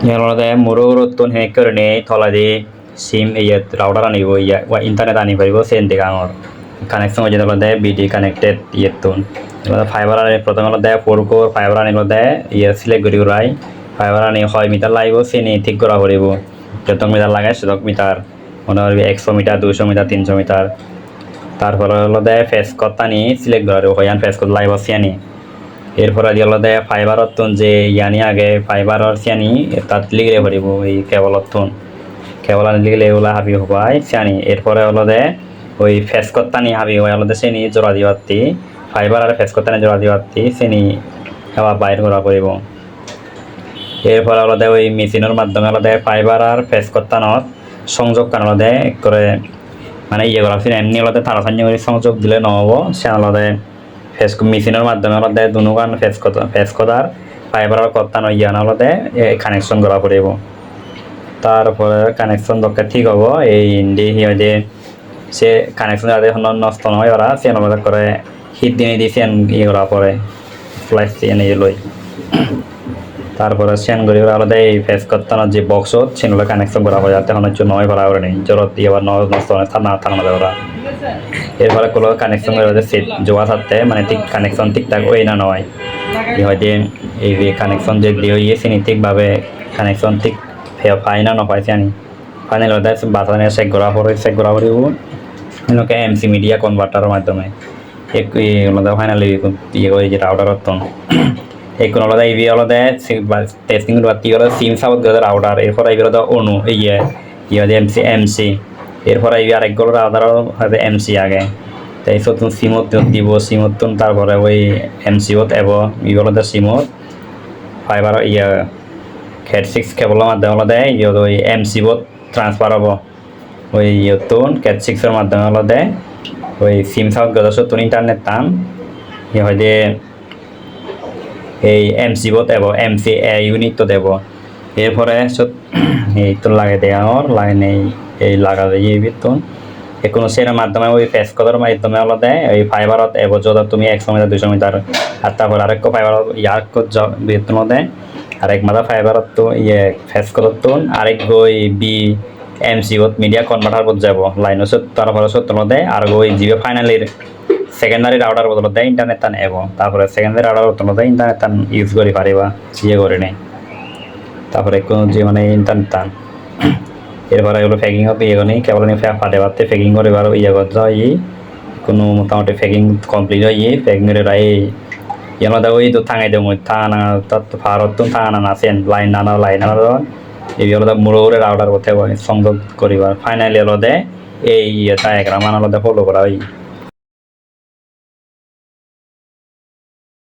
ইয়ালতে মুরুরুতুন হে করে নে থলা দি সিম ইয়ে রাউটার আনিব ইয়া ইন্টারনেট আনি পারিব সেন দিকে আমার কানেকশন হয়ে যেতে বিডি কানেক্টেড ইয়েতুন ফাইবার আনি প্রথমে দেয় ফোর কোর ফাইবার আনিল দেয় ইয়ে সিলেক্ট করি রাই ফাইবার আনি হয় মিটার লাগব সেনি ঠিক করা পড়িব যত মিটার লাগায় সেতক মিটার মনে করবি 100 মিটার 200 মিটার 300 মিটার তারপরে হলো দেয় ফেস কত্তা নি সিলেক্ট করা হইয়ান ফেস কত লাগব সিয়ানি এরপরে দিয়ে হলো দেয় ফাইবারত যে ইয়ানি আগে ফাইবারর সিয়ানি তাত লিখলে পারিব এই কেবলত কেবল আনি লিখলে এগুলো হাবি হবাই সিয়ানি এরপরে হলো দেয় ওই ফেস কত্তানি হাবি হয় হলো সেনি জোড়া দিবার্তি ফাইবার আর ফেস কত্তানি জোড়া দিবার্তি সেনি আবার বাইর করা পড়িব এরপরে হলো দেয় ওই মেশিনের মাধ্যমে হলো দেয় ফাইবার আর ফেস কত্তানত সংযোগ কারণ হলো দেয় করে মানে ইয়ে করা এমনি হলো তারা সাঞ্জে করে সংযোগ দিলে নহব সে হলো ফেস মেশিনের মাধ্যমে হলো দুনুগান ফেস কতার ফাইবারের কত্তানো ইয়ান হলো কানেকশন করা পড়িব তারপরে কানেকশন দরকার ঠিক হবো এই যে সে কানেকশন যাতে নষ্ট নহয় ওরা সে করে হিট দিয়ে দিয়ে ফ্যান ইয়ে করা পরে ফ্লাইস নিয়ে লই তারপরে সেন করি আলাদা এই ফেস কত্তানোর যে বক্স সেগুলো কানেকশন করা হয় যাতে হচ্ছে নয় করা হবে নেই জরত দিয়ে আবার নষ্ট থানা দেয় ওরা এরপরে কোনো কানেকশন করে সেট জোয়া থাকতে মানে ঠিক কানেকশন ঠিকঠাক ওই না নয় কি হয় যে এই যে কানেকশন যে দিয়ে হইয়েছে ঠিকভাবে কানেকশন ঠিক পাই না নপাইছে আনি ফাইনাল ওদের বাতানে চেক করা পড়িব এনেকে এমসি মিডিয়া কনভার্টারের মাধ্যমে ওদের ফাইনালি ইয়ে করে যে রাউটারত এই কোনো আলাদা ইভি আলাদা টেস্টিং বাতি হলো সিম সাবত গেলে রাউটার এরপর ইভি আলাদা অনু ইয়ে এমসি এরপর ইভি আরেকগুলো রাউটার হবে এমসি আগে তাই সতুন সিমত দিব সিমত তারপরে ওই এমসিওত এব ইভি আলাদা সিমত ফাইবার ইয়ে খেট 6 কেবলের মাধ্যমে আলাদা ইয়ে ওই এমসিওত ট্রান্সফার হবো ওই ইয়তুন ক্যাট 6-এর মাধ্যমে আলাদা ওই সিম সাবত গেলে সতুন ইন্টারনেট টান ইয়ে হয় যে এই এমসি বত দেব এমসি ইউনিট তো দেব এরপরে এই তো লাগে দেওয়ার লাগে নেই এই লাগা দিয়ে বিতুন কোনো সেটার মাধ্যমে ওই ফেস কদের মাধ্যমে হলো দেয় ওই ফাইবারত এব যত তুমি 100 মিটার 200 মিটার আর তারপর আরেক ফাইবারত ইয়ার বেতন দেয় আরেক মাথা ফাইবারত তো ইয়ে ফেস কদর তো আরেক ওই বি এমসি বত মিডিয়া কনভার্টার বত যাব লাইন তারপরে সত্য দেয় আর ওই জিও ফাইনালের সেকেন্ডারি রাউটার বদলতে ইন্টারনেট টান এবং তারপরে সেকেন্ডারি রাউটার বদলতে ইন্টারনেট টান ইউজ করি পারিবা ইয়ে করে নেই তারপরে কোনো যে মানে ইন্টারনেট টান এরপরে এগুলো ফ্যাকিং হবে ইয়ে নেই কেবল ফাটে পাতে ফ্যাকিং করে এবার ইয়ে করতে হয় কোনো মোটামুটি ফ্যাকিং কমপ্লিট হয় ফ্যাকিং করে রাই ইয়ার মধ্যে ওই তো থাঙাই দেবো থানা তার ভারত তো থানা আছেন লাইন আনার এই হলো মুড়ে রাউটার করতে সংযোগ করিবার ফাইনালি হলো এই ডায়াগ্রাম আনালতে ফলো করা হয়